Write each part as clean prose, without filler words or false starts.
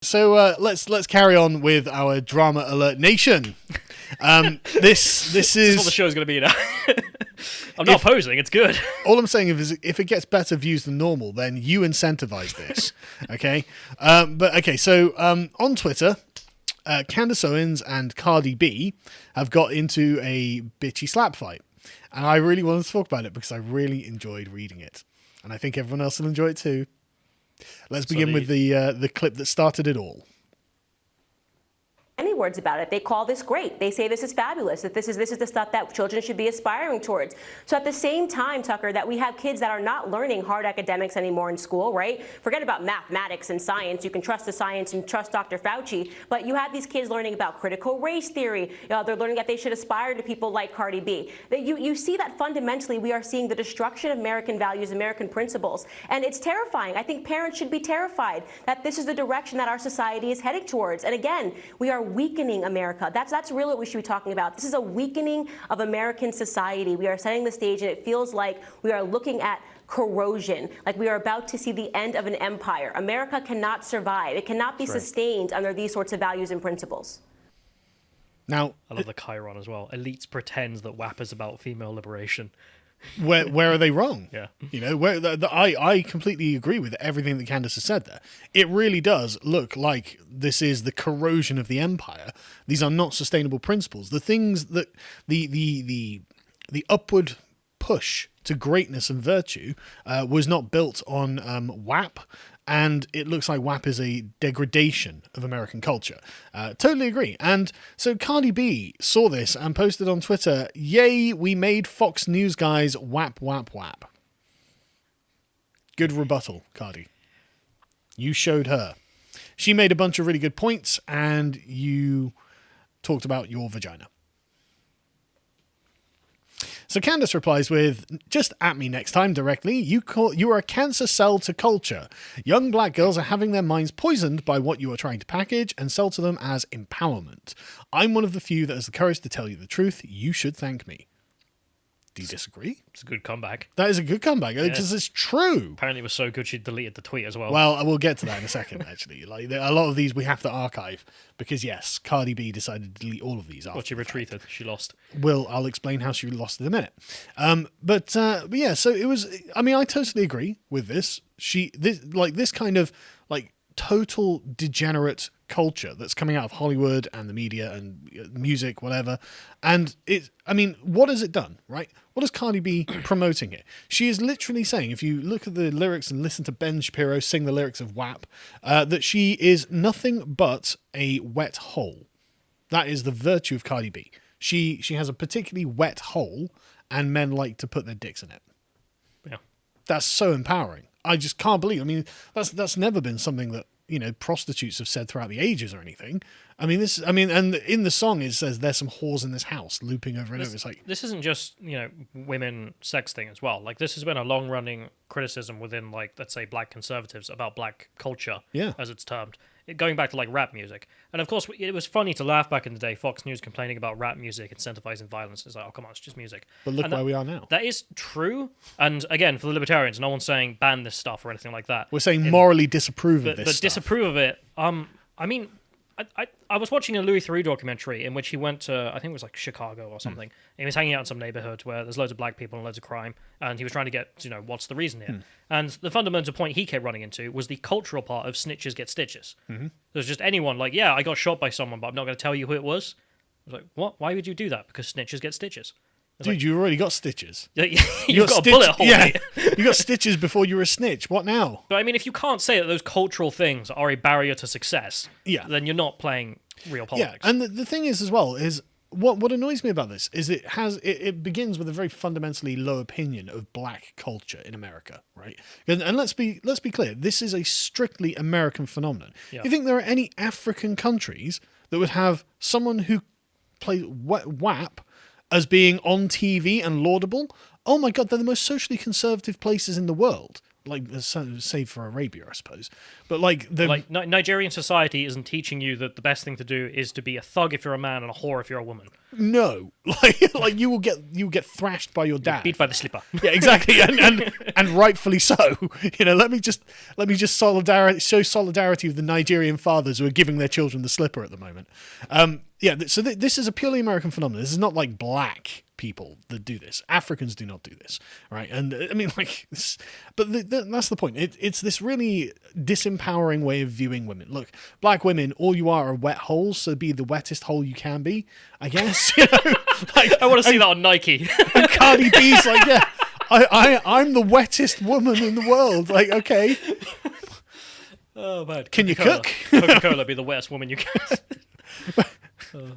So let's carry on with our drama alert nation. This is what the show's going to be now. I'm not opposing. It's good. All I'm saying is if it gets better views than normal, then you incentivize this. Okay. So on Twitter, Candace Owens and Cardi B have got into a bitchy slap fight, and I really wanted to talk about it because I really enjoyed reading it, and I think everyone else will enjoy it too. Let's begin with the clip that started it all. Any words about it. They call this great. They say this is fabulous, that this is the stuff that children should be aspiring towards. So at the same time, Tucker, that we have kids that are not learning hard academics anymore in school, right? Forget about mathematics and science. You can trust the science and trust Dr. Fauci, but you have these kids learning about critical race theory. They're learning that they should aspire to people like Cardi B. That you see that fundamentally we are seeing the destruction of American values, American principles, and it's terrifying. I think parents should be terrified that this is the direction that our society is heading towards. And again, we are weakening America. That's really what we should be talking about. This is a weakening of American society. We are setting the stage, and it feels like we are looking at corrosion, like we are about to see the end of an empire. America cannot survive. It cannot be sustained under these sorts of values and principles. Now, I love the Chiron as well. Elites pretend that WAP is about female liberation. Where are they wrong? Yeah. You know, I completely agree with everything that Candace has said there. It really does look like this is the corrosion of the empire. These are not sustainable principles. The things that the upward push to greatness and virtue was not built on WAP, and it looks like WAP is a degradation of American culture. Totally agree. And so Cardi B saw this and posted on Twitter, "Yay, we made Fox News guys WAP, WAP, WAP." Good rebuttal, Cardi. You showed her. She made a bunch of really good points, and you talked about your vagina. So Candace replies with, "Just at me next time directly. You are a cancer cell to culture. Young black girls are having their minds poisoned by what you are trying to package and sell to them as empowerment. I'm one of the few that has the courage to tell you the truth. You should thank me." Do you disagree? It's a good comeback. That is a good comeback because it's true. Apparently it was so good she deleted the tweet as well. Well, I will get to that in a second, actually. Like a lot of these we have to archive because, yes, Cardi B decided to delete all of these. Well, she retreated. She lost. I'll explain how she lost in a minute. But yeah, so it was. I mean, I totally agree with this. This kind of like total degenerate culture that's coming out of Hollywood and the media and music, whatever. And what has it done, right? What is Cardi B promoting here? She is literally saying, if you look at the lyrics and listen to Ben Shapiro sing the lyrics of WAP, that she is nothing but a wet hole. That is the virtue of Cardi B. She has a particularly wet hole, and men like to put their dicks in it. Yeah. That's so empowering. I just can't believe. I mean, that's never been something that, you know, prostitutes have said throughout the ages or anything. And in the song it says there's some whores in this house looping over and over. It's like, this isn't just, women sex thing as well. Like, this has been a long running criticism within, like, let's say black conservatives about black culture, as it's termed, going back to like rap music. And of course it was funny to laugh back in the day, Fox News complaining about rap music incentivizing violence. It's like, oh come on, it's just music. But look where we are now. That is true. And again, for the libertarians, no one's saying ban this stuff or anything like that. We're saying morally disapprove of this but stuff. Disapprove of it. I mean, I was watching a Louis Theroux documentary in which he went to, I think it was like Chicago or something. And he was hanging out in some neighborhood where there's loads of black people and loads of crime. And he was trying to get, what's the reason here? And the fundamental point he kept running into was the cultural part of snitches get stitches. There's just anyone like, yeah, I got shot by someone, but I'm not going to tell you who it was. I was like, what? Why would you do that? Because snitches get stitches. Dude, you already got stitches. You've got a bullet hole. Yeah, you got stitches before you were a snitch. What now? But I mean, if you can't say that those cultural things are a barrier to success, then you're not playing real politics. Yeah, and the thing is as well is what annoys me about this is it begins with a very fundamentally low opinion of black culture in America, right? And let's be clear, this is a strictly American phenomenon. Yeah. You think there are any African countries that would have someone who plays WAP as being on TV and laudable? Oh my God, they're the most socially conservative places in the world. like save for Arabia, I suppose. But like the Nigerian society isn't teaching you that the best thing to do is to be a thug if you're a man and a whore if you're a woman. no, like you will get thrashed by your dad, Beat by the slipper. Yeah, exactly, and rightfully so. Let me just show solidarity with the Nigerian fathers who are giving their children the slipper at the moment. So this is a purely American phenomenon. This is not like black people that do this. Africans do not do this, right? And I mean, like, that's the point. It's this really disempowering way of viewing women. Look, black women, all you are wet holes, so be the wettest hole you can be, I guess. I want to see that on Nike. And Cardi B's like, yeah, I'm the wettest woman in the world. Like, okay. Oh man, Can you cook? Coca-Cola be the wettest woman you can.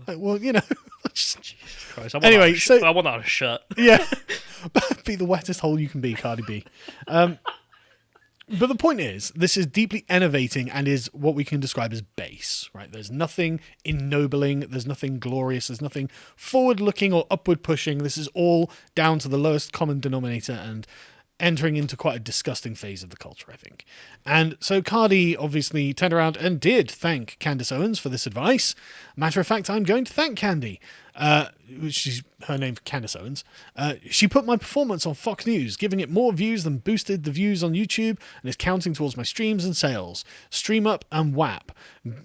Well, Jesus Christ, I want that on a shirt. Yeah, be the wettest hole you can be, Cardi B. But the point is, this is deeply enervating and is what we can describe as base, right? There's nothing ennobling, there's nothing glorious, there's nothing forward-looking or upward-pushing. This is all down to the lowest common denominator and entering into quite a disgusting phase of the culture, I think. And so Cardi obviously turned around and did thank Candace Owens for this advice. Matter of fact, I'm going to thank Candy. Her name's Candace Owens. She put my performance on Fox News, giving it more views than boosted the views on YouTube, and is counting towards my streams and sales. Stream Up and WAP.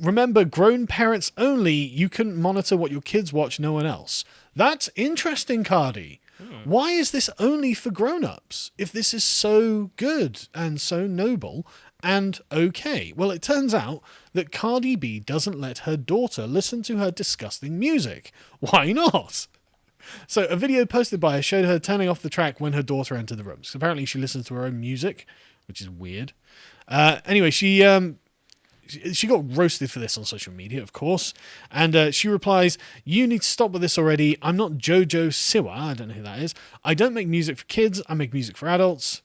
Remember, grown parents only. You couldn't monitor what your kids watch, no one else. That's interesting, Cardi. Why is this only for grown-ups if this is so good and so noble and okay? Well, it turns out that Cardi B doesn't let her daughter listen to her disgusting music. Why not? So a video posted by her showed her turning off the track when her daughter entered the room. So apparently she listens to her own music, which is weird. Anyway, she got roasted for this on social media, of course, and she replies, "You need to stop with this already. I'm not Jojo Siwa." I don't know who that is. "I don't make music for kids. I make music for adults."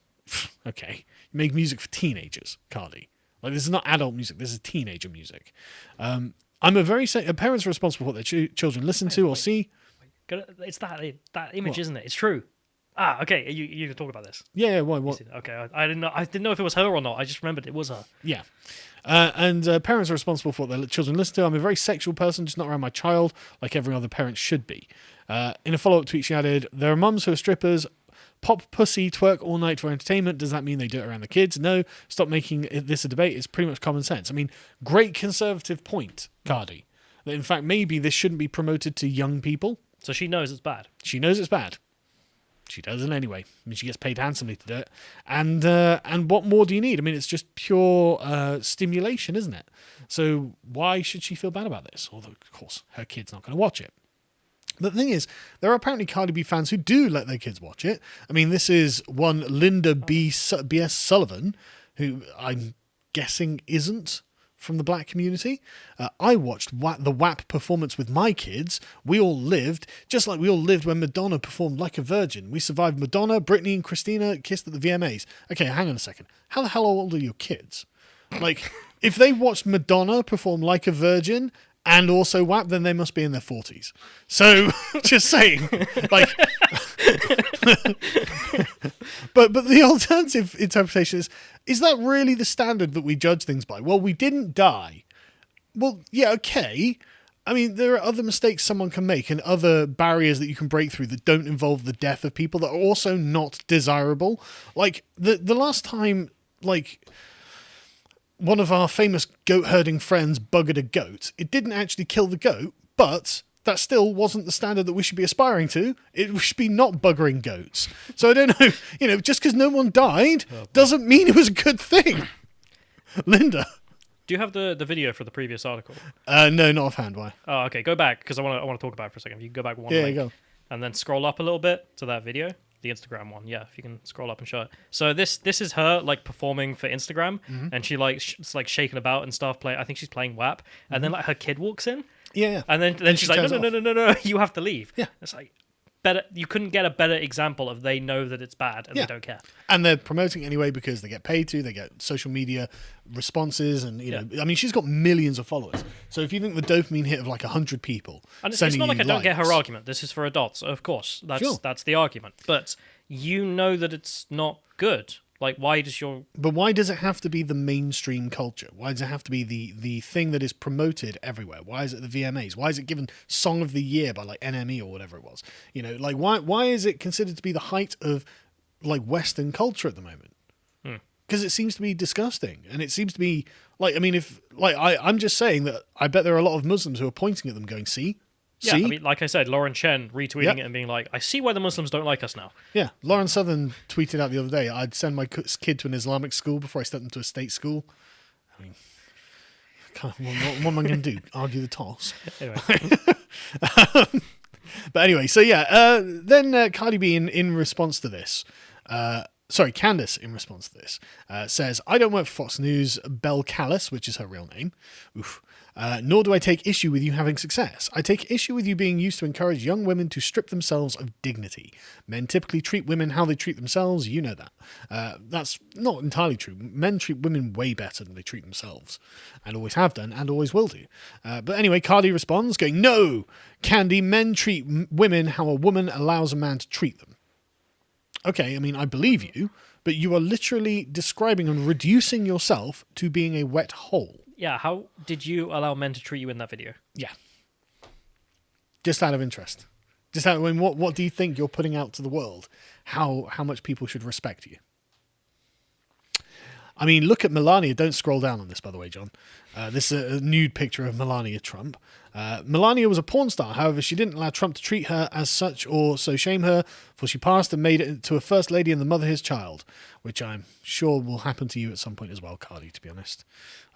Okay. You make music for teenagers, Cardi. Like, this is not adult music. This is teenager music. I'm parents are responsible for what their children listen to or see. It's that image, what? Isn't it? It's true. Okay. You can talk about this. Yeah. Why? What? Okay. I didn't know if it was her or not. I just remembered it was her. Yeah. And parents are responsible for what their children listen to. I'm a very sexual person, just not around my child, like every other parent should be. In a follow-up tweet, she added, "There are mums who are strippers, pop pussy, twerk all night for entertainment. Does that mean they do it around the kids? No. Stop making this a debate. It's pretty much common sense." I mean, great conservative point, Cardi. That in fact, maybe this shouldn't be promoted to young people. So she knows it's bad. She knows it's bad. She does it anyway. I mean, she gets paid handsomely to do it. And what more do you need? I mean, it's just pure stimulation, isn't it? So why should she feel bad about this? Although, of course, her kid's not going to watch it. But the thing is, there are apparently Cardi B fans who do let their kids watch it. I mean, this is one Linda B.S. Sullivan, who I'm guessing isn't from the black community. I watched the WAP performance with my kids. We all lived, just like we all lived when Madonna performed Like a Virgin. We survived Madonna, Britney and Christina kissed at the VMAs. Okay, hang on a second. How the hell old are your kids? Like, if they watched Madonna perform Like a Virgin and also WAP, then they must be in their 40s. So, just saying. Like, but the alternative interpretation is that really the standard that we judge things by? Well, we didn't die. Well, yeah, okay. I mean, there are other mistakes someone can make and other barriers that you can break through that don't involve the death of people that are also not desirable. Like, the last time, like, one of our famous goat herding friends buggered a goat, it didn't actually kill the goat, but that still wasn't the standard that we should be aspiring to. It should be not buggering goats. So I don't know, just because no one died doesn't mean it was a good thing. Linda. Do you have the video for the previous article? No, not offhand. Why? Oh, okay. Go back, because I want to talk about it for a second. If you can go back one link, go. And then scroll up a little bit to that video. The Instagram one, yeah, if you can scroll up and show it. So this is her like performing for Instagram, and she like like shaking about and stuff. I think she's playing WAP, and then like her kid walks in, yeah, and then she's like, no, you have to leave. Yeah, it's like better. You couldn't get a better example of they know that it's bad and they don't care, and they're promoting anyway because they get paid to. They get social media responses, and I mean, she's got millions of followers. So if you think the dopamine hit of like 100 people, and it's not like I don't get her argument. This is for adults, of course. That's the argument, but you know that it's not good. Like, why does your... But why does it have to be the mainstream culture? Why does it have to be the thing that is promoted everywhere? Why is it the VMAs? Why is it given Song of the Year by like NME or whatever it was? You know, like why is it considered to be the height of like Western culture at the moment? Because it seems to be disgusting, and it seems to be like, I mean, if like I'm just saying that I bet there are a lot of Muslims who are pointing at them, going, "See, Yeah, see?" I mean, like I said, Lauren Chen retweeting it and being like, I see why the Muslims don't like us now. Yeah, Lauren Southern tweeted out the other day, I'd send my kid to an Islamic school before I sent them to a state school. I mean, what am I going to do? Argue the toss? Anyway. But anyway, so yeah, then Cardi B in response to this, Candace in response to this, says, I don't work for Fox News, Belle Callis, which is her real name. Oof. Nor do I take issue with you having success. I take issue with you being used to encourage young women to strip themselves of dignity. Men typically treat women how they treat themselves. You know that. That's not entirely true. Men treat women way better than they treat themselves, and always have done and always will do. But anyway, Cardi responds going, no, Candy, men treat women how a woman allows a man to treat them. Okay, I mean, I believe you, but you are literally describing and reducing yourself to being a wet hole. Yeah, how did you allow men to treat you in that video? Yeah. Just out of interest. Just out of, I mean, what do you think you're putting out to the world? How much people should respect you? I mean, look at Melania. Don't scroll down on this, by the way, John. This is a nude picture of Melania Trump. Melania was a porn star. However, she didn't allow Trump to treat her as such or so shame her, for she passed and made it to a first lady and the mother of his child, which I'm sure will happen to you at some point as well, Cardi, to be honest.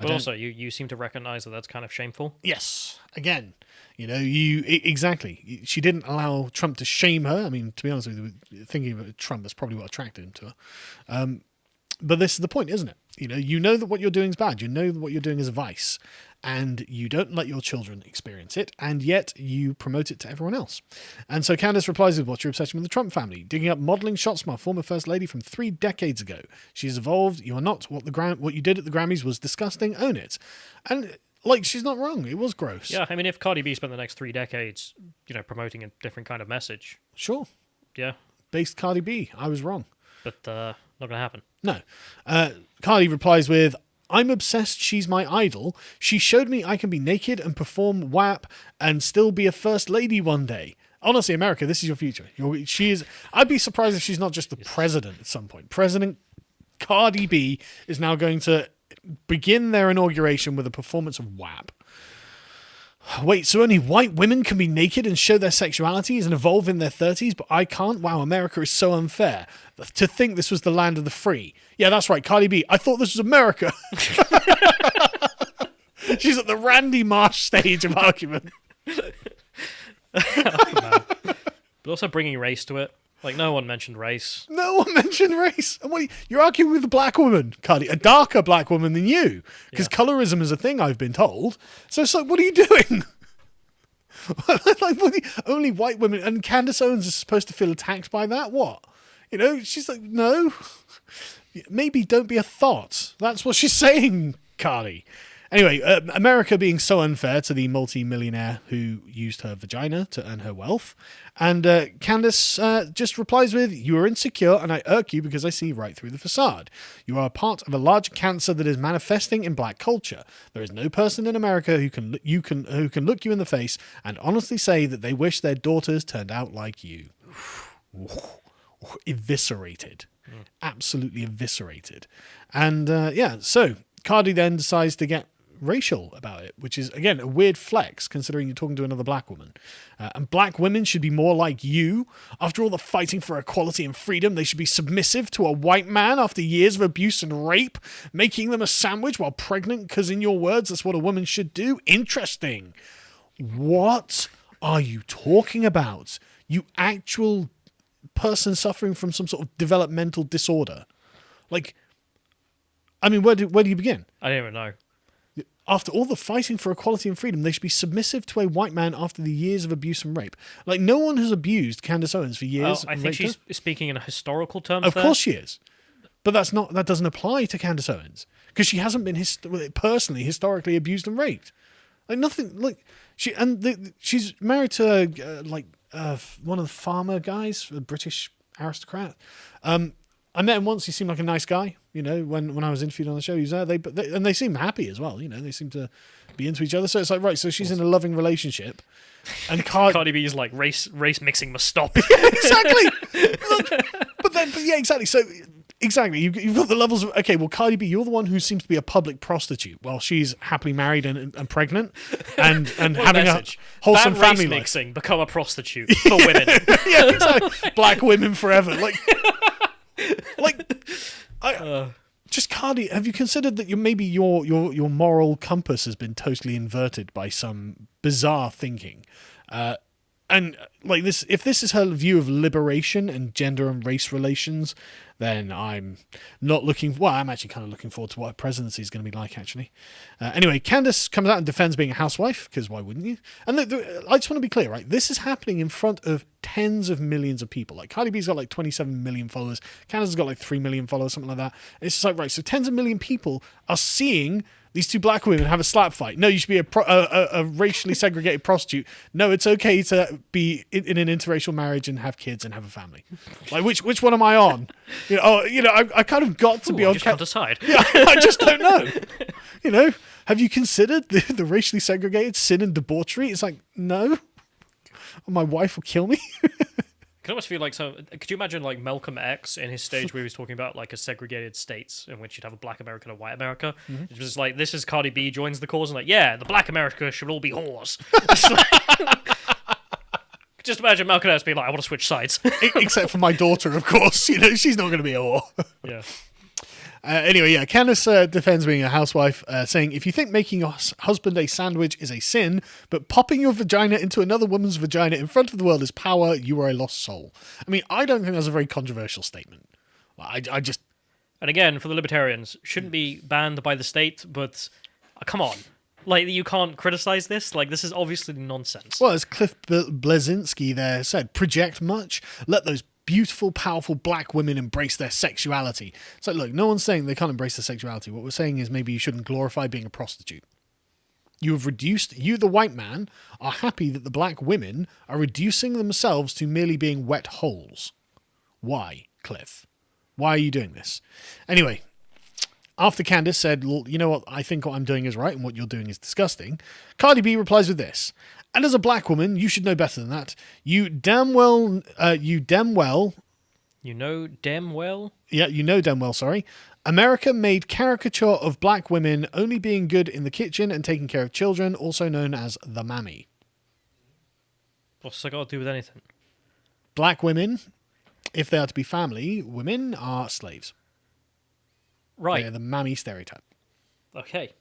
But also, you seem to recognize that that's kind of shameful. Yes. Again, you know, exactly. She didn't allow Trump to shame her. I mean, to be honest with you, thinking about Trump, that's probably what attracted him to her. But this is the point, isn't it? You know that what you're doing is bad. You know that what you're doing is a vice. And you don't let your children experience it. And yet you promote it to everyone else. And so Candace replies with, what's your obsession with the Trump family? Digging up modelling shots from our former first lady from 3 decades ago. She's evolved. You are not. What you did at the Grammys was disgusting. Own it. And like, she's not wrong. It was gross. Yeah, I mean, if Cardi B spent the next 3 decades, promoting a different kind of message. Sure. Yeah. Based Cardi B. I was wrong. But not going to happen. No. Cardi replies with, I'm obsessed, she's my idol. She showed me I can be naked and perform WAP and still be a first lady one day. Honestly, America, this is your future. I'd be surprised if she's not just the president at some point. President Cardi B is now going to begin their inauguration with a performance of WAP. Wait, so only white women can be naked and show their sexualities and evolve in their 30s, but I can't? Wow, America is so unfair. To think this was the land of the free. Yeah, that's right, Cardi B. I thought this was America. She's at the Randy Marsh stage of argument. But also bringing race to it. Like, no one mentioned race. No one mentioned race. And you're arguing with a black woman, Cardi, a darker black woman than you. Because colorism is a thing, I've been told. So it's like, what are you doing? Only white women. And Candace Owens is supposed to feel attacked by that? What? She's like, no. Maybe don't be a thought. That's what she's saying, Cardi. Anyway, America being so unfair to the multi-millionaire who used her vagina to earn her wealth. And Candace just replies with, you are insecure and I irk you because I see right through the facade. You are a part of a large cancer that is manifesting in black culture. There is no person in America who can look you in the face and honestly say that they wish their daughters turned out like you. Eviscerated. Absolutely eviscerated. And so Cardi then decides to get racial about it, which is, again, a weird flex considering you're talking to another black woman. And black women should be more like you. After all the fighting for equality and freedom, they should be submissive to a white man after years of abuse and rape, making them a sandwich while pregnant, because in your words, that's what a woman should do. Interesting. What are you talking about? You actual person suffering from some sort of developmental disorder. Like, I mean, where do you begin? I don't even know. After all the fighting for equality and freedom, they should be submissive to a white man after the years of abuse and rape. Like, no one has abused Candace Owens for years. I think she's speaking in historical terms. Of course she is. But that doesn't apply to Candace Owens. Because she hasn't been personally, historically abused and raped. Like, nothing, like, she's married to, one of the farmer guys, a British aristocrat. I met him once. He seemed like a nice guy. You know, when I was interviewed on the show, he was there. And they seem happy as well. You know, they seem to be into each other. So it's like, right, so she's in a loving relationship. And Cardi B is like, race mixing must stop. Exactly. But yeah, exactly. So exactly, you've got the levels of, okay, well, Cardi B, you're the one who seems to be a public prostitute while she's happily married and pregnant and having message? a wholesome Ban family race life. mixing, become a prostitute for women. Yeah, exactly. Black women forever. Just Cardi, have you considered that maybe your moral compass has been totally inverted by some bizarre thinking? And like this, if this is her view of liberation and gender and race relations, then I'm not looking. Well, I'm actually kind of looking forward to what her presidency is going to be like. Actually, anyway, Candace comes out and defends being a housewife because why wouldn't you? And I just want to be clear, right? This is happening in front of tens of millions of people. Like Cardi B's got like 27 million followers. Candace has got like 3 million followers, something like that. And it's just like, right, so tens of million people are seeing these two black women have a slap fight. No, you should be a racially segregated prostitute. No, it's okay to be in an interracial marriage and have kids and have a family. Like, which one am I on? I kind of got to be on. I just can't decide. Yeah, I just don't know. Have you considered the racially segregated sin and debauchery? It's like, no. My wife will kill me. Can almost feel like could you imagine like Malcolm X in his stage where he was talking about like a segregated states in which you'd have a black America and a white America? Mm-hmm. It was like, this is Cardi B joins the cause and like, yeah, the black America should all be whores. Just imagine Malcolm X being like, I want to switch sides. Except for my daughter, of course. She's not going to be a whore. Yeah. Anyway, yeah, Candace defends being a housewife, saying, if you think making your husband a sandwich is a sin, but popping your vagina into another woman's vagina in front of the world is power, you are a lost soul. I mean, I don't think that's a very controversial statement. I just... And again, for the libertarians, shouldn't be banned by the state, but come on. Like, you can't criticize this? Like, this is obviously nonsense. Well, as Cliff Blazinski there said, project much, let those beautiful, powerful black women embrace their sexuality. It's like, look, no one's saying they can't embrace their sexuality. What we're saying is maybe you shouldn't glorify being a prostitute. You, the white man, are happy that the black women are reducing themselves to merely being wet holes. Why, Cliff? Why are you doing this? Anyway, after Candace said, you know what, I think what I'm doing is right and what you're doing is disgusting, Cardi B replies with this. And as a black woman, you should know better than that. You damn well. You know damn well, sorry. America made caricature of black women only being good in the kitchen and taking care of children, also known as the mammy. What's that got to do with anything? Black women, if they are to be family, women are slaves. Right. They're the mammy stereotype. Okay.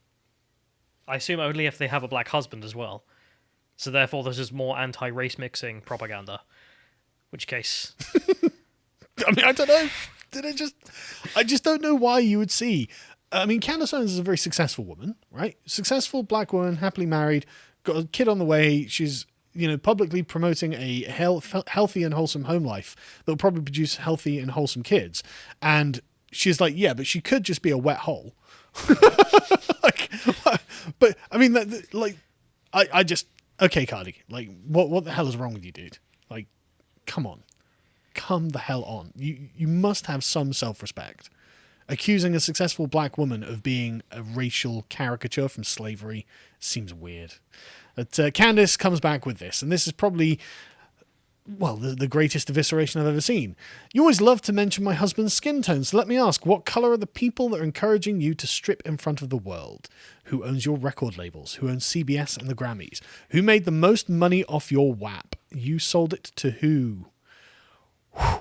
I assume only if they have a black husband as well. So therefore, this is more anti-race mixing propaganda. Which case, I mean, I don't know. I just don't know why you would see. I mean, Candace Owens is a very successful woman, right? Successful black woman, happily married, got a kid on the way. She's publicly promoting a healthy and wholesome home life that will probably produce healthy and wholesome kids. And she's like, yeah, but she could just be a wet hole. But I mean, I just. Okay, Cardi, like, what the hell is wrong with you, dude? Like, come on. Come the hell on. You must have some self-respect. Accusing a successful black woman of being a racial caricature from slavery seems weird. But Candace comes back with this, and this is probably, well, the greatest evisceration I've ever seen. You always love to mention my husband's skin tone, so let me ask, what colour are the people that are encouraging you to strip in front of the world? Who owns your record labels? Who owns CBS and the Grammys? Who made the most money off your WAP? You sold it to who? Whew.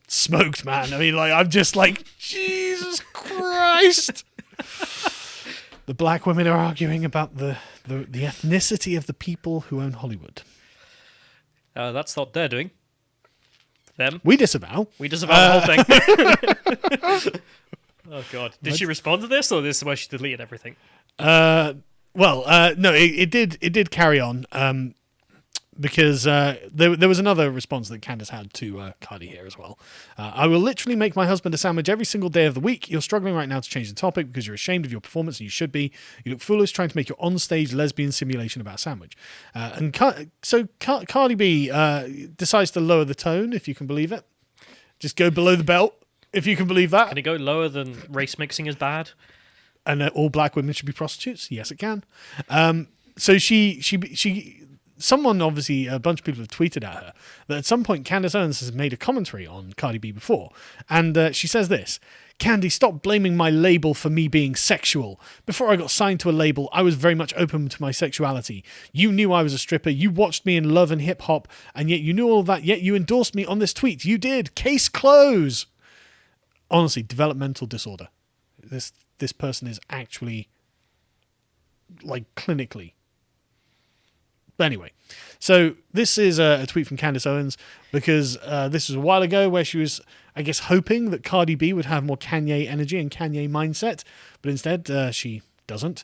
Smoked, man. I mean, I'm just like, Jesus Christ. The black women are arguing about the ethnicity of the people who own Hollywood. That's what they're doing. Them. We disavow. The whole thing. Oh, God. Did she respond to this, or this is where she deleted everything? No, it did carry on, because there was another response that Candace had to Cardi here as well. I will literally make my husband a sandwich every single day of the week. You're struggling right now to change the topic because you're ashamed of your performance, and you should be. You look foolish trying to make your on-stage lesbian simulation about a sandwich. So Cardi B decides to lower the tone, if you can believe it. Just go below the belt. if you can believe that. Can it go lower than race mixing is bad? And all black women should be prostitutes? Yes, it can. So someone, obviously, a bunch of people have tweeted at her that at some point Candace Owens has made a commentary on Cardi B before. And she says this: Candy, stop blaming my label for me being sexual. Before I got signed to a label, I was very much open to my sexuality. You knew I was a stripper. You watched me in Love and Hip Hop, and yet you knew all that, yet you endorsed me on this tweet. You did. Case close. Honestly, developmental disorder. This person is actually, like, clinically. But anyway, so this is a tweet from Candace Owens because this was a while ago where she was, I guess, hoping that Cardi B would have more Kanye energy and Kanye mindset, but instead she doesn't.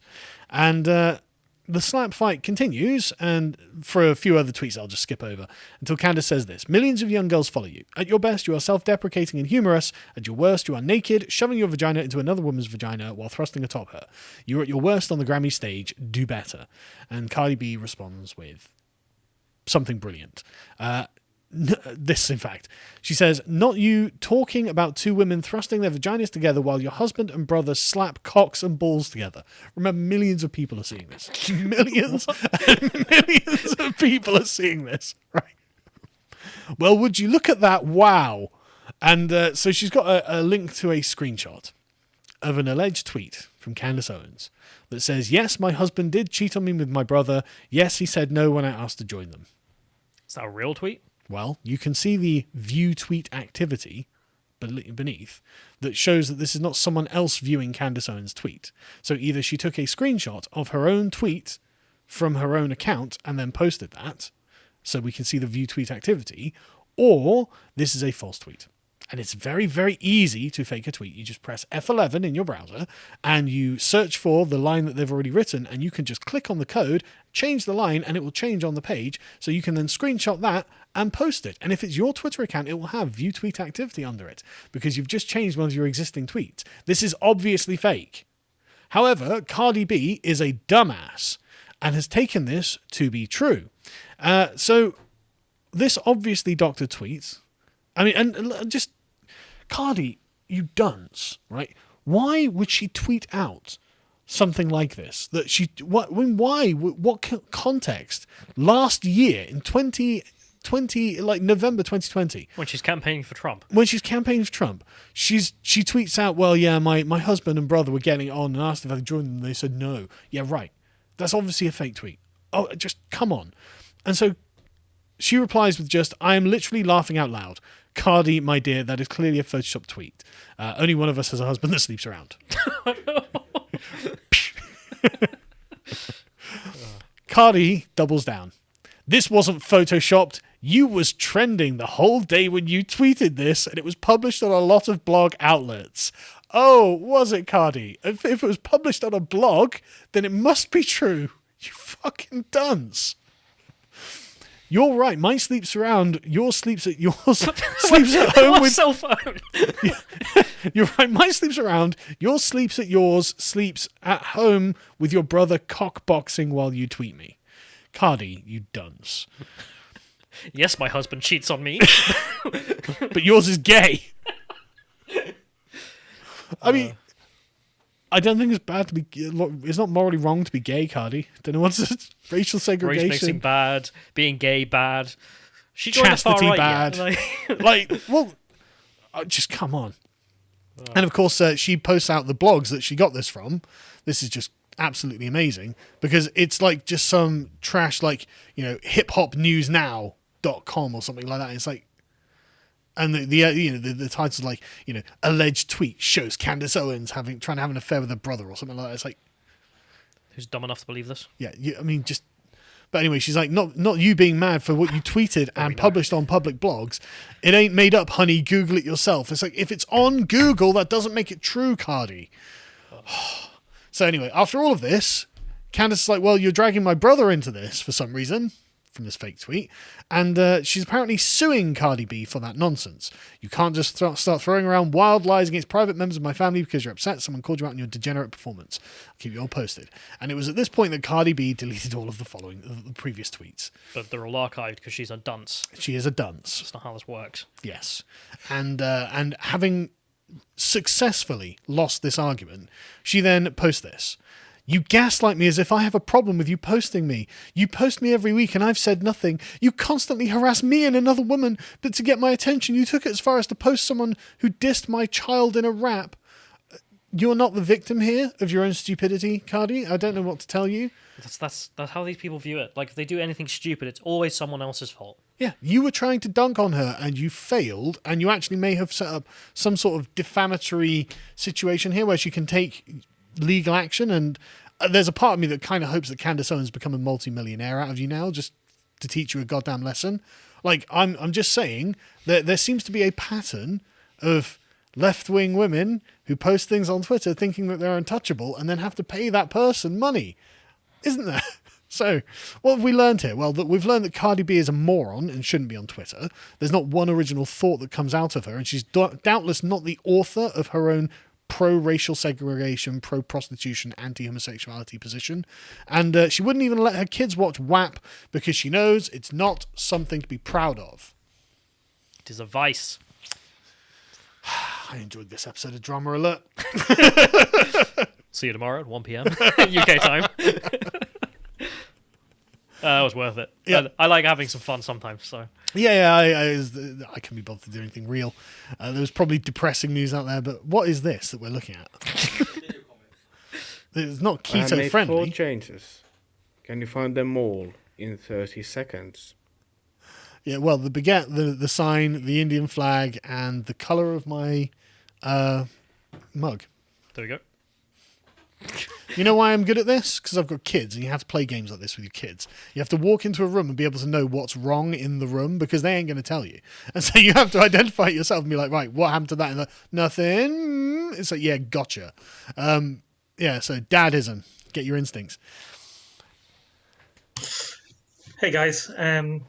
And the slap fight continues, and for a few other tweets I'll just skip over, until Candace says this: millions of young girls follow you. At your best, you are self-deprecating and humorous. At your worst, you are naked, shoving your vagina into another woman's vagina while thrusting atop her. You are at your worst on the Grammy stage. Do better. And Cardi B responds with something brilliant. This, in fact, she says, not you talking about two women thrusting their vaginas together while your husband and brother slap cocks and balls together. Remember, millions of people are seeing this. Millions and millions of people are seeing this. Right. Well, would you look at that? Wow. And so she's got a link to a screenshot of an alleged tweet from Candace Owens that says, yes, my husband did cheat on me with my brother. Yes, he said no when I asked to join them. Is that a real tweet? Well, you can see the view tweet activity beneath that shows that this is not someone else viewing Candace Owens' tweet. So either she took a screenshot of her own tweet from her own account and then posted that, so we can see the view tweet activity, or this is a false tweet. And it's very, very easy to fake a tweet. You just press F11 in your browser and you search for the line that they've already written, and you can just click on the code, change the line, and it will change on the page. So you can then screenshot that and post it. And if it's your Twitter account, it will have view tweet activity under it because you've just changed one of your existing tweets. This is obviously fake. However, Cardi B is a dumbass and has taken this to be true. So this obviously doctored tweet, I mean, and just Cardi, you dunce, right? Why would she tweet out something like this? That she, what? Why? What context? Last year in 2020, like November 2020, when she's campaigning for Trump. She tweets out, well, yeah, my husband and brother were getting it on and asked if I could join them. They said no. Yeah, right. That's obviously a fake tweet. Oh, just come on. And so she replies with just, I am literally laughing out loud. Cardi, my dear, that is clearly a Photoshop tweet. Only one of us has a husband that sleeps around. Cardi doubles down. This wasn't Photoshopped. You was trending the whole day when you tweeted this, and it was published on a lot of blog outlets. Oh, was it, Cardi? If it was published on a blog, then it must be true. You fucking dunce. You're right. Mine sleeps around. Yours sleeps at yours. Sleeps at home with cell phone. You're right. Mine sleeps around. Yours sleeps at yours. Sleeps at home with your brother cockboxing while you tweet me. Cardi, you dunce. Yes, my husband cheats on me. But yours is gay. I mean, I don't think it's bad to be. It's not morally wrong to be gay, Cardi. Don't know what's racial segregation. Race mixing bad, being gay bad. She joined Chastity the far right, bad. yeah. Like, well, just come on. And of course, she posts out the blogs that she got this from. This is just absolutely amazing because it's like just some trash, like, you know, hiphopnewsnow.com or something like that. It's like, and the title's like, you know, alleged tweet shows Candace Owens trying to have an affair with her brother or something like that. It's like, who's dumb enough to believe this? Yeah, I mean, just. But anyway, she's like, not you being mad for what you tweeted and published on public blogs. It ain't made up, honey. Google it yourself. It's like, if it's on Google, that doesn't make it true, Cardi. So anyway, after all of this, Candace is like, well, you're dragging my brother into this for some reason, from this fake tweet. And she's apparently suing Cardi B for that nonsense. You can't just start throwing around wild lies against private members of my family because you're upset someone called you out on your degenerate performance. I'll keep you all posted. And it was at this point that Cardi B deleted all of the previous tweets. But they're all archived because she's a dunce. She is a dunce. That's not how this works. Yes. And having successfully lost this argument, she then posts this. You gaslight me as if I have a problem with you posting me. You post me every week and I've said nothing. You constantly harass me and another woman, but to get my attention, you took it as far as to post someone who dissed my child in a rap. You're not the victim here of your own stupidity, Cardi. I don't know what to tell you. That's how these people view it. Like, if they do anything stupid, it's always someone else's fault. Yeah, you were trying to dunk on her and you failed, and you actually may have set up some sort of defamatory situation here where she can take legal action. And there's a part of me that kind of hopes that Candace Owens become a multi-millionaire out of you now, just to teach you a goddamn lesson. Like, I'm just saying that there seems to be a pattern of left-wing women who post things on Twitter thinking that they're untouchable and then have to pay that person money. Isn't there? So, what have we learned here? Well, that we've learned that Cardi B is a moron and shouldn't be on Twitter. There's not one original thought that comes out of her, and she's doubtless not the author of her own pro-racial segregation, pro-prostitution, anti-homosexuality position. And she wouldn't even let her kids watch WAP because she knows it's not something to be proud of. It is a vice. I enjoyed this episode of Drama Alert. See you tomorrow at 1 p.m. UK time. That was worth it. Yeah. I like having some fun sometimes. So I can be bothered to do anything real. There was probably depressing news out there, but what is this that we're looking at? It's not keto I made friendly. 4 changes. Can you find them all in 30 seconds? Yeah, well, the baguette, the sign, the Indian flag, and the colour of my mug. there we go. You know why I'm good at this? Because I've got kids, and you have to play games like this with your kids. You have to walk into a room and be able to know what's wrong in the room, because they ain't going to tell you. And so you have to identify it yourself and be like, right, what happened to that? And like, nothing. It's like, yeah, gotcha. Yeah, so dadism. Get your instincts. Hey guys,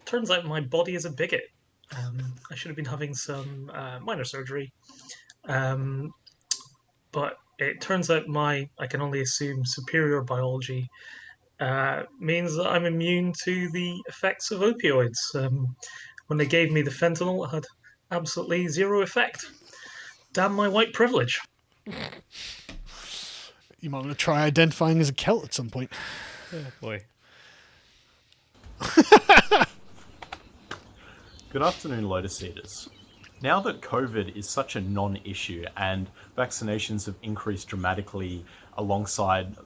turns out my body is a bigot. I should have been having some minor surgery. But it turns out I can only assume superior biology means that I'm immune to the effects of opioids. When they gave me the fentanyl, it had absolutely zero effect. Damn my white privilege. You might want to try identifying as a Celt at some point. Oh, boy. Good afternoon, Lotus Eaters. Now that COVID is such a non-issue and vaccinations have increased dramatically alongside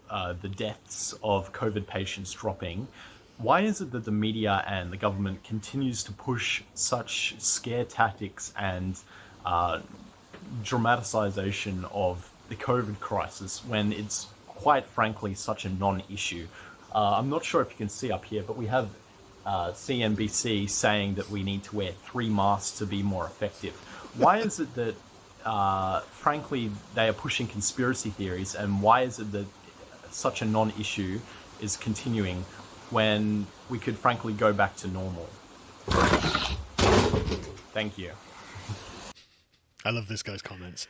the deaths of COVID patients dropping, why is it that the media and the government continues to push such scare tactics and dramatisation of the COVID crisis when it's quite frankly such a non-issue? I'm not sure if you can see up here, but we have CNBC saying that we need to wear 3 masks to be more effective. Why is it that, frankly, they are pushing conspiracy theories, and why is it that such a non-issue is continuing when we could frankly go back to normal? Thank you. I love this guy's comments.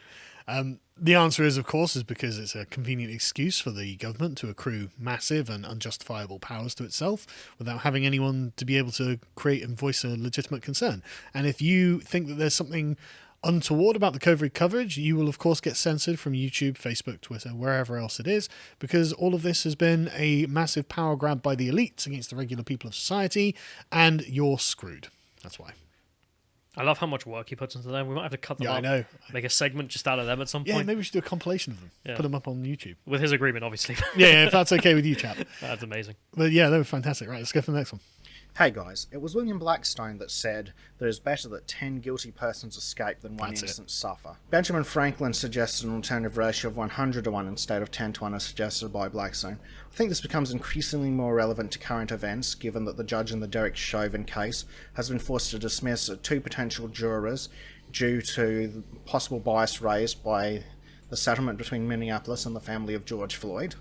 The answer is, of course, is because it's a convenient excuse for the government to accrue massive and unjustifiable powers to itself without having anyone to be able to create and voice a legitimate concern. And if you think that there's something untoward about the COVID coverage, you will, of course, get censored from YouTube, Facebook, Twitter, wherever else it is, because all of this has been a massive power grab by the elites against the regular people of society, and you're screwed. That's why. I love how much work he puts into them. We might have to cut them Yeah, up. I know. Make a segment just out of them at some Yeah, point. maybe we should do a compilation of them. Yeah. Put them up on YouTube. With his agreement, obviously. Yeah, if that's okay with you, chap. That's amazing. But yeah, they were fantastic. Right, let's go for the next one. Hey guys, it was William Blackstone that said that it is better that 10 guilty persons escape than one That's it. innocent suffer. Benjamin Franklin suggested an alternative ratio of 100 to 1 instead of 10 to 1 as suggested by Blackstone. I think this becomes increasingly more relevant to current events, given that the judge in the Derek Chauvin case has been forced to dismiss 2 potential jurors due to the possible bias raised by the settlement between Minneapolis and the family of George Floyd.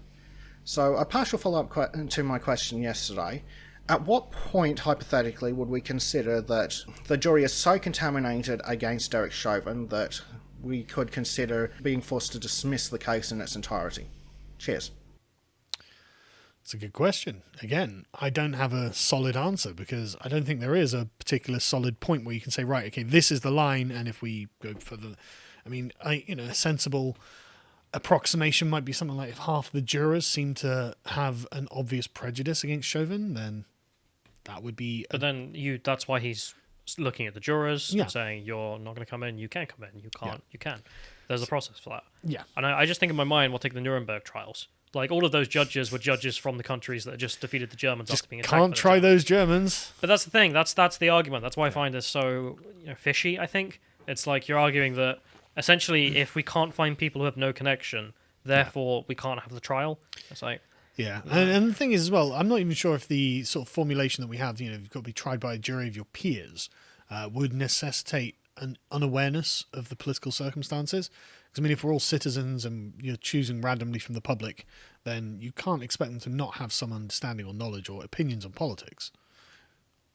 So, a partial follow-up to my question yesterday. At what point, hypothetically, would we consider that the jury is so contaminated against Derek Chauvin that we could consider being forced to dismiss the case in its entirety? Cheers. It's a good question. Again, I don't have a solid answer because I don't think there is a particular solid point where you can say, right, okay, this is the line, and if we go further, I mean, a sensible approximation might be something like if half the jurors seem to have an obvious prejudice against Chauvin, then that would be. But then that's why he's looking at the jurors Yeah. and saying, you're not going to come in, you can come in, you can't, you can. There's a process for that. Yeah. And I just think in my mind, we'll take the Nuremberg trials. Like, all of those judges were judges from the countries that just defeated the Germans after being attacked. Can't by the try Germans. those Germans. But that's the thing. That's the argument. That's why I find this so fishy, I think. It's like you're arguing that, essentially, if we can't find people who have no connection, therefore we can't have the trial. It's like... Yeah, and the thing is as well, I'm not even sure if the sort of formulation that we have, you've got to be tried by a jury of your peers, would necessitate an unawareness of the political circumstances. Because, I mean, if we're all citizens and you're choosing randomly from the public, then you can't expect them to not have some understanding or knowledge or opinions on politics.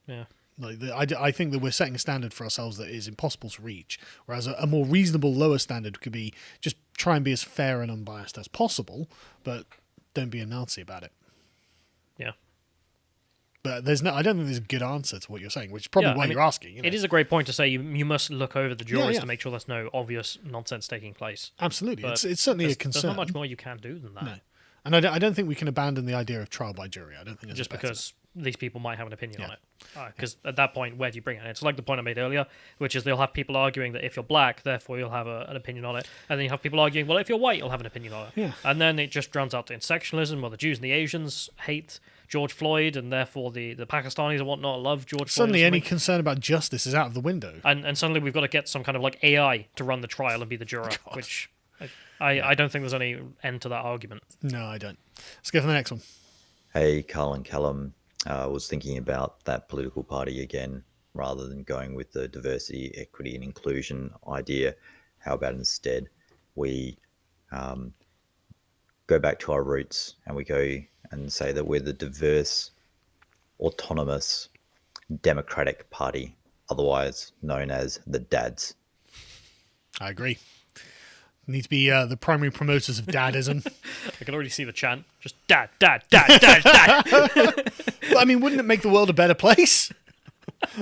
Yeah. Like I think that we're setting a standard for ourselves that is impossible to reach, whereas a more reasonable lower standard could be just try and be as fair and unbiased as possible, but don't be a Nazi about it. Yeah. But I don't think there's a good answer to what you're saying, which is probably why you're asking. It is a great point to say you must look over the jurors yeah. to make sure there's no obvious nonsense taking place. Absolutely. But It's certainly a concern. There's not much more you can do than that. No. And I don't think we can abandon the idea of trial by jury. I don't think there's Just a better. because these people might have an opinion on Yeah. it. Because at that point, where do you bring it? It's like the point I made earlier, which is they'll have people arguing that if you're black, therefore you'll have an opinion on it. And then you have people arguing, well, if you're white, you'll have an opinion on it. Yeah. And then it just drowns out to intersectionalism, where the Jews and the Asians hate George Floyd, and therefore the Pakistanis and whatnot love George Floyd. Suddenly or any something. concern about justice is out of the window. And suddenly we've got to get some kind of like AI to run the trial and be the juror, which I don't think there's any end to that argument. No, I don't. Let's go for the next one. Hey, Carl and Callum. I was thinking about that political party again, rather than going with the diversity, equity, and inclusion idea. How about instead we go back to our roots and we go and say that we're the diverse, autonomous, democratic party, otherwise known as the Dads. I agree. Need to be the primary promoters of dadism. I can already see the chant. Just dad, dad, dad, dad, dad. Well, I mean, wouldn't it make the world a better place?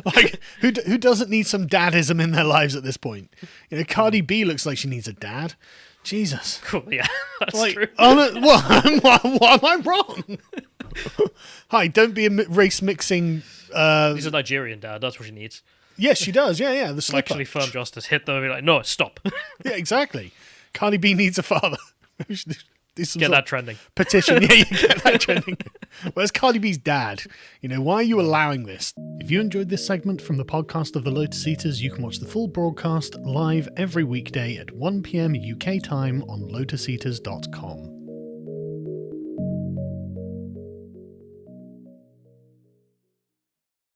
Like, who doesn't need some dadism in their lives at this point? Cardi B looks like she needs a dad. Jesus. Cool, yeah, that's Like, true. what am I wrong? Hi, don't be a race mixing. He's a Nigerian dad. That's what she needs. Yes, she does. Yeah. The slipper. Actually, firm justice hit them and be like, no, stop. Yeah, exactly. Cardi B needs a father. We should do some Get sort that of trending. petition. Yeah, you get that trending. Where's Cardi B's dad? Why are you allowing this? If you enjoyed this segment from the podcast of the Lotus Eaters, you can watch the full broadcast live every weekday at 1 p.m. UK time on lotuseaters.com.